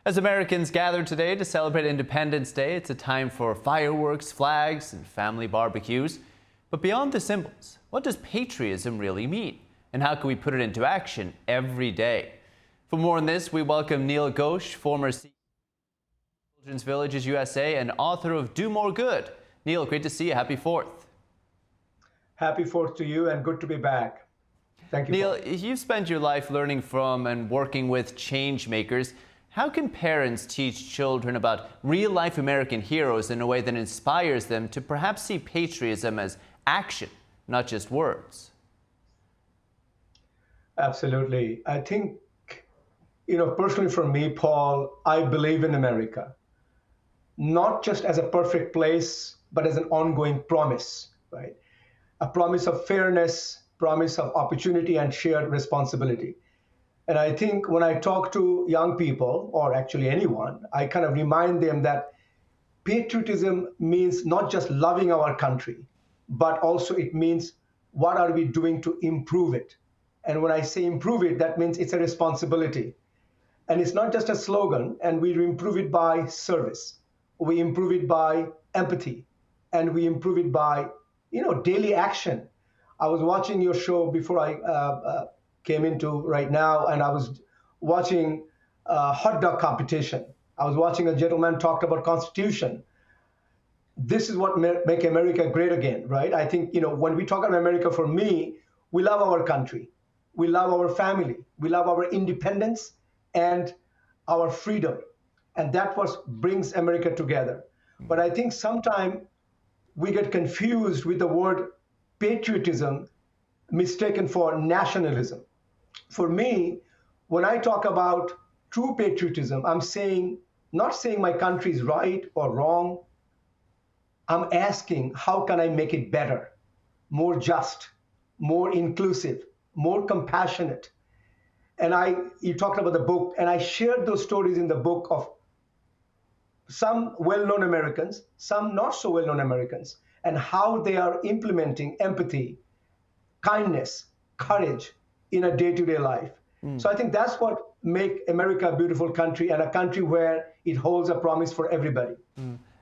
As Americans gather today to celebrate Independence Day, it's a time for fireworks, flags, and family barbecues. But beyond the symbols, what does patriotism really mean? And how can we put it into action every day? For more on this, we welcome Neil Ghosh, former CEO of Children's Villages USA and author of Do More Good. Neil, great to see you. Happy 4th. Happy 4th to you and good to be back. Thank you. Neil, you've spent your life learning from and working with change makers. How can parents teach children about real-life American heroes in a way that inspires them to perhaps see patriotism as action, not just words? Absolutely. I think, personally for me, Paul, I believe in America, not just as a perfect place, but as an ongoing promise, right? A promise of fairness, promise of opportunity and shared responsibility. And I think when I talk to young people, or actually anyone, I kind of remind them that patriotism means not just loving our country, but also it means what are we doing to improve it? And when I say improve it, that means it's a responsibility. And it's not just a slogan, and we improve it by service. We improve it by empathy, and we improve it by, daily action. I was watching your show before I came into right now, and I was watching a hot dog competition. I was watching a gentleman talk about Constitution. This is what make America great again, right? I think, when we talk about America, for me, we love our country. We love our family. We love our independence and our freedom. And that's what brings America together. But I think sometimes we get confused with the word patriotism, mistaken for nationalism. For me, when I talk about true patriotism, I'm not saying my country is right or wrong. I'm asking, how can I make it better, more just, more inclusive, more compassionate? And you talked about the book, and I shared those stories in the book of some well-known Americans, some not so well-known Americans, and how they are implementing empathy, kindness, courage in a day-to-day life. So I think that's what make America a beautiful country, and a country where it holds a promise for everybody.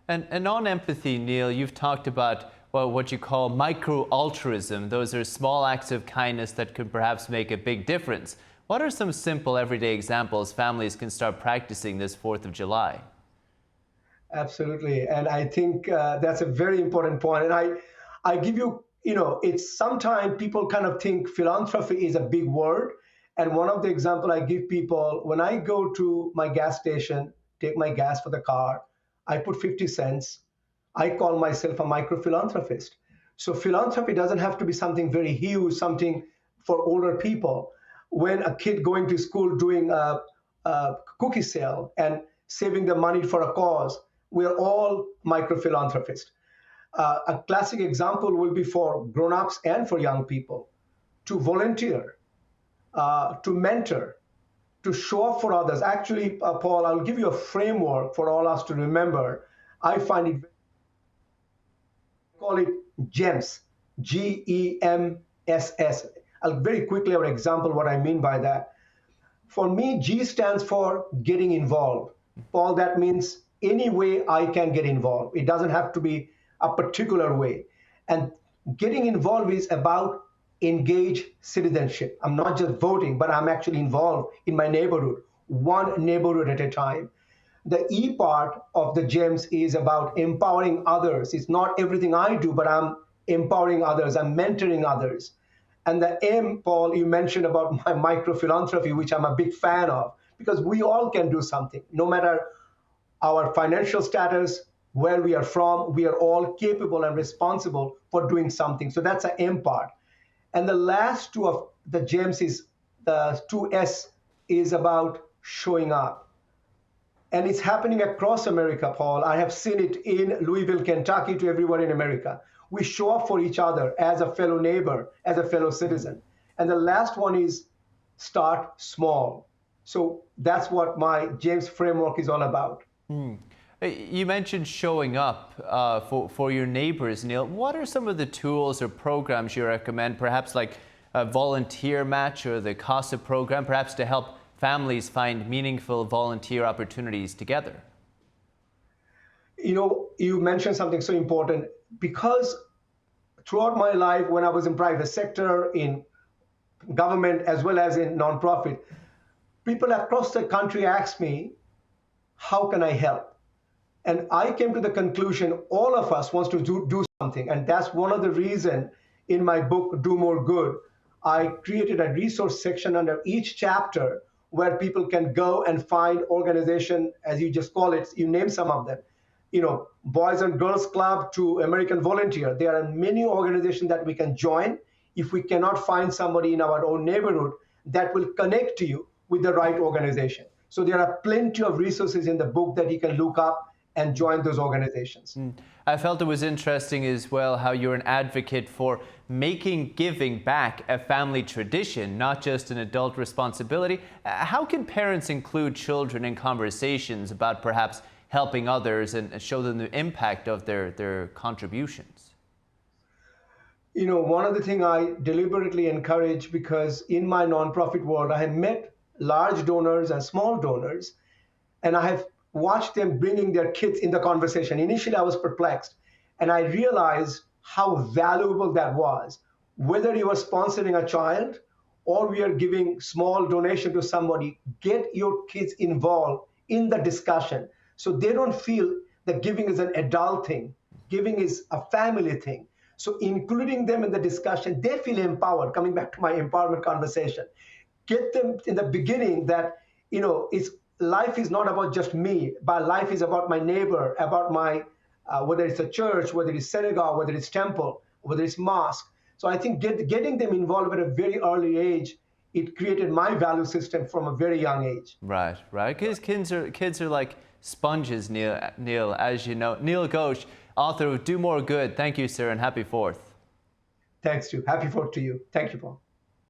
And on empathy, Neil, you've talked about what you call micro-altruism. Those are small acts of kindness that could perhaps make a big difference. What are some simple everyday examples families can start practicing this 4th of July? Absolutely. And I think that's a very important point. And I give you, it's sometimes people kind of think philanthropy is a big word. And one of the example I give people, when I go to my gas station, take my gas for the car, I put 50 cents. I call myself a micro-philanthropist. So philanthropy doesn't have to be something very huge, something for older people. When a kid going to school doing a cookie sale and saving the money for a cause, we're all micro-philanthropists. A classic example will be for grown-ups and for young people to volunteer, to mentor, to show up for others. Actually, Paul, I'll give you a framework for all us to remember. I find it, call it GEMS, GEMSS. I'll very quickly have an example what I mean by that. For me, G stands for getting involved. Paul, that means any way I can get involved. It doesn't have to be a particular way. And getting involved is about engaged citizenship. I'm not just voting, but I'm actually involved in my neighborhood, one neighborhood at a time. The E part of the GEMS is about empowering others. It's not everything I do, but I'm empowering others. I'm mentoring others. And the M, Paul, you mentioned about my micro-philanthropy, which I'm a big fan of, because we all can do something. No matter our financial status, where we are from, we are all capable and responsible for doing something. So that's the M part. And the last two of the GEMS is the 2S is about showing up. And it's happening across America, Paul. I have seen it in Louisville, Kentucky, to everyone in America. We show up for each other as a fellow neighbor, as a fellow citizen. And the last one is start small. So that's what my GEMS framework is all about. You mentioned showing up for your neighbors, Neil. What are some of the tools or programs you recommend, perhaps like a volunteer match or the CASA program, perhaps to help families find meaningful volunteer opportunities together? You mentioned something so important because throughout my life, when I was in private sector, in government, as well as in nonprofit, people across the country ask me, how can I help? And I came to the conclusion all of us wants to do something. And that's one of the reasons in my book, Do More Good, I created a resource section under each chapter where people can go and find organization, as you just call it, you name some of them, Boys and Girls Club to American Volunteer. There are many organizations that we can join if we cannot find somebody in our own neighborhood that will connect you with the right organization. So there are plenty of resources in the book that you can look up and join those organizations. I felt it was interesting as well how you're an advocate for making giving back a family tradition, not just an adult responsibility. How can parents include children in conversations about perhaps helping others and show them the impact of their contributions? One of the things I deliberately encourage, because in my nonprofit world, I have met large donors and small donors, and I have watched them bringing their kids in the conversation. Initially, I was perplexed, and I realized how valuable that was. Whether you are sponsoring a child or we are giving small donation to somebody, get your kids involved in the discussion so they don't feel that giving is an adult thing. Giving is a family thing. So including them in the discussion, they feel empowered. Coming back to my empowerment conversation, get them in the beginning that, life is not about just me, but life is about my neighbor, about my, whether it's a church, whether it's synagogue, whether it's temple, whether it's mosque. So I think getting them involved at a very early age, it created my value system from a very young age. Right. Because kids are like sponges, Neil, as you know. Neil Ghosh, author of Do More Good. Thank you, sir, and happy 4th. Thanks, Stu. Happy 4th to you. Thank you, Paul.